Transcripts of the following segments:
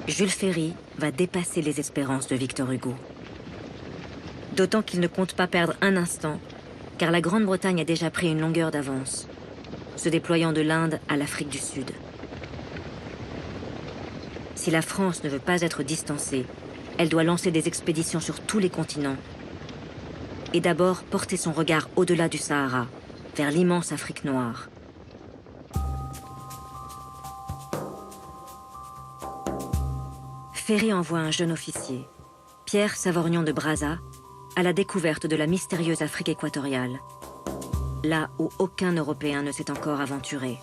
Jules Ferry va dépasser les espérances de Victor Hugo. D'autant qu'il ne compte pas perdre un instant, car la Grande-Bretagne a déjà pris une longueur d'avance, se déployant de l'Inde à l'Afrique du Sud. Si la France ne veut pas être distancée, elle doit lancer des expéditions sur tous les continents et d'abord porter son regard au-delà du Sahara, vers l'immense Afrique noire. Ferry envoie un jeune officier, Pierre Savorgnan de Brazza, à la découverte de la mystérieuse Afrique équatoriale, là où aucun Européen ne s'est encore aventuré.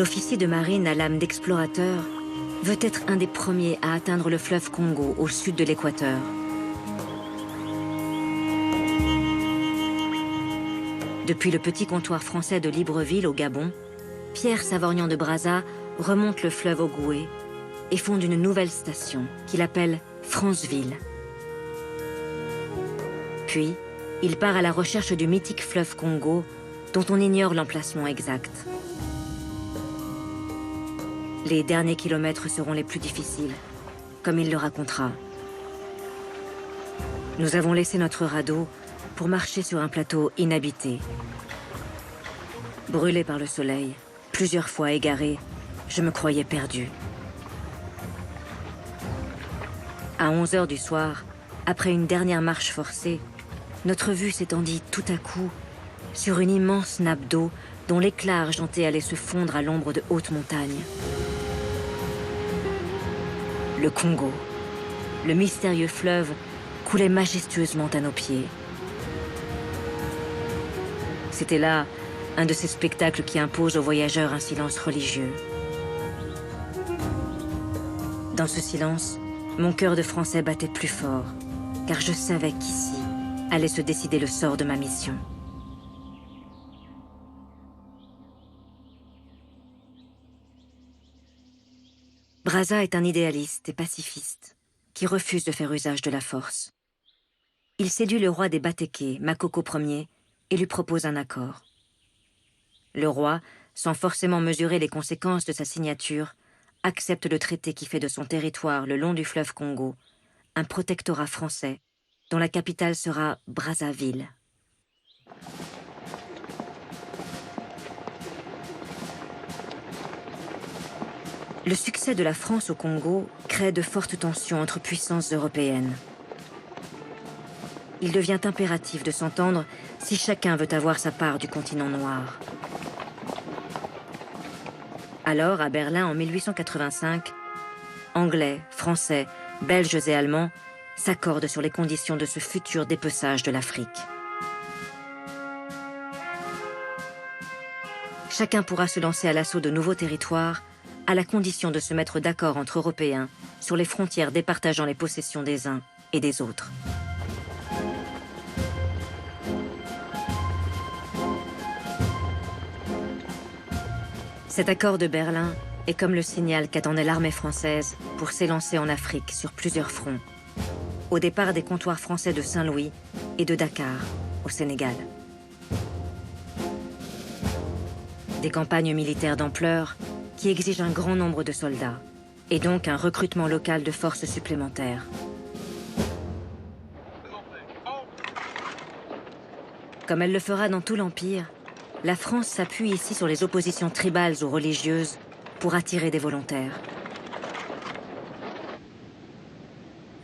L'officier de marine à l'âme d'explorateur veut être un des premiers à atteindre le fleuve Congo au sud de l'équateur. Depuis le petit comptoir français de Libreville au Gabon, Pierre Savorgnan de Brazza remonte le fleuve Ogooué et fonde une nouvelle station qu'il appelle Franceville. Puis, il part à la recherche du mythique fleuve Congo dont on ignore l'emplacement exact. Les derniers kilomètres seront les plus difficiles, comme il le racontera. Nous avons laissé notre radeau pour marcher sur un plateau inhabité. Brûlé par le soleil, plusieurs fois égaré, je me croyais perdu. À 11 heures du soir, après une dernière marche forcée, notre vue s'étendit tout à coup sur une immense nappe d'eau dont l'éclat argenté allait se fondre à l'ombre de hautes montagnes. Le Congo, le mystérieux fleuve, coulait majestueusement à nos pieds. C'était là un de ces spectacles qui imposent aux voyageurs un silence religieux. Dans ce silence, mon cœur de Français battait plus fort, car je savais qu'ici allait se décider le sort de ma mission. Brazza est un idéaliste et pacifiste qui refuse de faire usage de la force. Il séduit le roi des Batéké, Makoko Ier, et lui propose un accord. Le roi, sans forcément mesurer les conséquences de sa signature, accepte le traité qui fait de son territoire le long du fleuve Congo un protectorat français dont la capitale sera Brazzaville. Le succès de la France au Congo crée de fortes tensions entre puissances européennes. Il devient impératif de s'entendre si chacun veut avoir sa part du continent noir. Alors, à Berlin en 1885, Anglais, Français, Belges et Allemands s'accordent sur les conditions de ce futur dépeçage de l'Afrique. Chacun pourra se lancer à l'assaut de nouveaux territoires à la condition de se mettre d'accord entre Européens sur les frontières départageant les possessions des uns et des autres. Cet accord de Berlin est comme le signal qu'attendait l'armée française pour s'élancer en Afrique sur plusieurs fronts, au départ des comptoirs français de Saint-Louis et de Dakar, au Sénégal. Des campagnes militaires d'ampleur qui exigent un grand nombre de soldats, et donc un recrutement local de forces supplémentaires. Comme elle le fera dans tout l'Empire, la France s'appuie ici sur les oppositions tribales ou religieuses pour attirer des volontaires.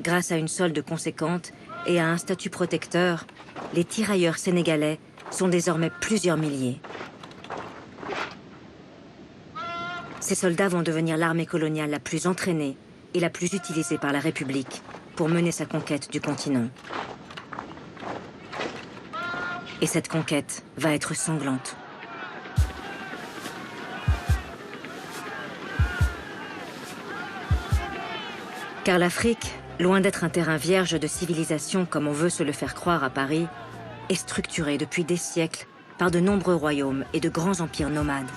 Grâce à une solde conséquente et à un statut protecteur, les tirailleurs sénégalais sont désormais plusieurs milliers. Ces soldats vont devenir l'armée coloniale la plus entraînée et la plus utilisée par la République pour mener sa conquête du continent. Et cette conquête va être sanglante. Car l'Afrique, loin d'être un terrain vierge de civilisation comme on veut se le faire croire à Paris, est structurée depuis des siècles par de nombreux royaumes et de grands empires nomades.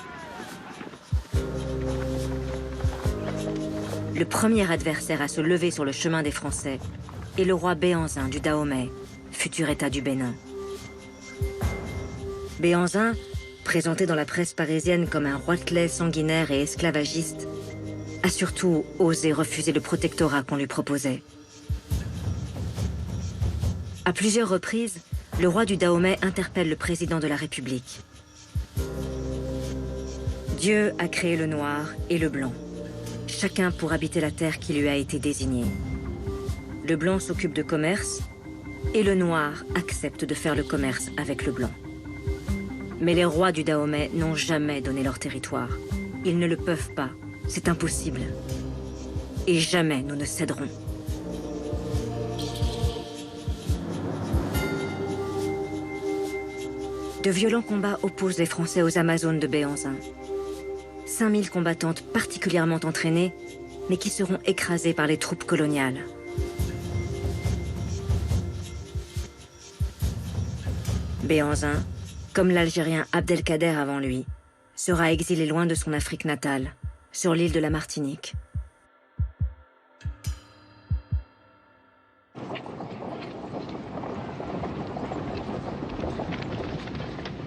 Le premier adversaire à se lever sur le chemin des Français est le roi Béhanzin du Dahomey, futur État du Bénin. Béhanzin, présenté dans la presse parisienne comme un roitelet sanguinaire et esclavagiste, a surtout osé refuser le protectorat qu'on lui proposait. À plusieurs reprises, le roi du Dahomey interpelle le président de la République. Dieu a créé le noir et le blanc, chacun pour habiter la terre qui lui a été désignée. Le blanc s'occupe de commerce et le noir accepte de faire le commerce avec le blanc. Mais les rois du Dahomey n'ont jamais donné leur territoire. Ils ne le peuvent pas, c'est impossible. Et jamais nous ne céderons. De violents combats opposent les Français aux Amazones de Béhanzin. 5000 combattantes particulièrement entraînées, mais qui seront écrasées par les troupes coloniales. Béhanzin, comme l'Algérien Abdelkader avant lui, sera exilé loin de son Afrique natale, sur l'île de la Martinique.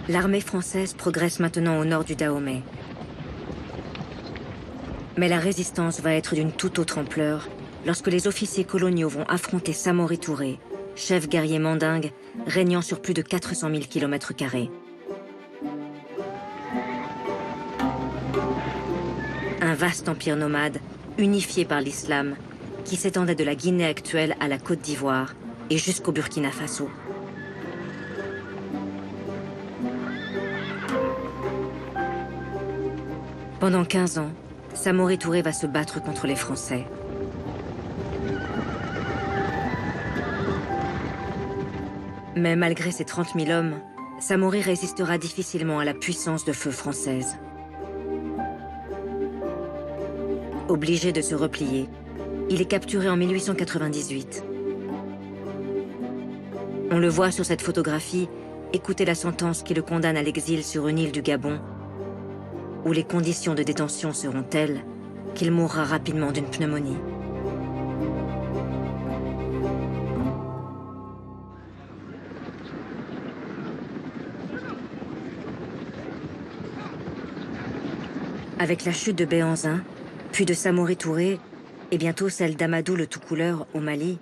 L'armée française progresse maintenant au nord du Dahomey. Mais la résistance va être d'une toute autre ampleur lorsque les officiers coloniaux vont affronter Samori Touré, chef guerrier mandingue régnant sur plus de 400 000 km². Un vaste empire nomade, unifié par l'islam, qui s'étendait de la Guinée actuelle à la Côte d'Ivoire et jusqu'au Burkina Faso. Pendant 15 ans, Samori Touré va se battre contre les Français. Mais malgré ses 30 000 hommes, Samori résistera difficilement à la puissance de feu française. Obligé de se replier, il est capturé en 1898. On le voit sur cette photographie écouter la sentence qui le condamne à l'exil sur une île du Gabon, où les conditions de détention seront telles qu'il mourra rapidement d'une pneumonie. Avec la chute de Béhanzin, puis de Samori Touré, et bientôt celle d'Amadou le Tout-Couleur au Mali,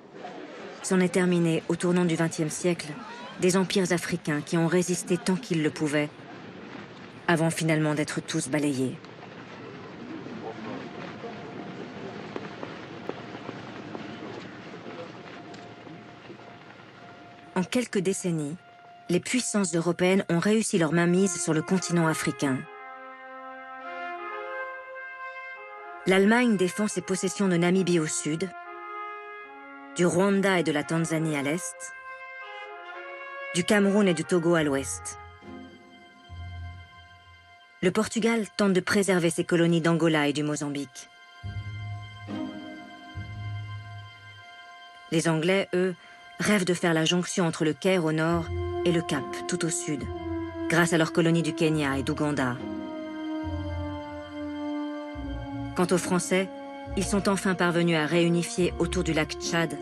c'en est terminé au tournant du XXe siècle des empires africains qui ont résisté tant qu'ils le pouvaient, avant finalement d'être tous balayés. En quelques décennies, les puissances européennes ont réussi leur mainmise sur le continent africain. L'Allemagne défend ses possessions de Namibie au sud, du Rwanda et de la Tanzanie à l'est, du Cameroun et du Togo à l'ouest. Le Portugal tente de préserver ses colonies d'Angola et du Mozambique. Les Anglais, eux, rêvent de faire la jonction entre le Caire au nord et le Cap tout au sud, grâce à leurs colonies du Kenya et d'Ouganda. Quant aux Français, ils sont enfin parvenus à réunifier autour du lac Tchad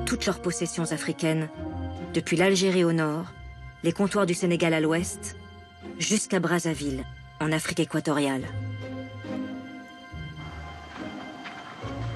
toutes leurs possessions africaines, depuis l'Algérie au nord, les comptoirs du Sénégal à l'ouest, jusqu'à Brazzaville, en Afrique équatoriale.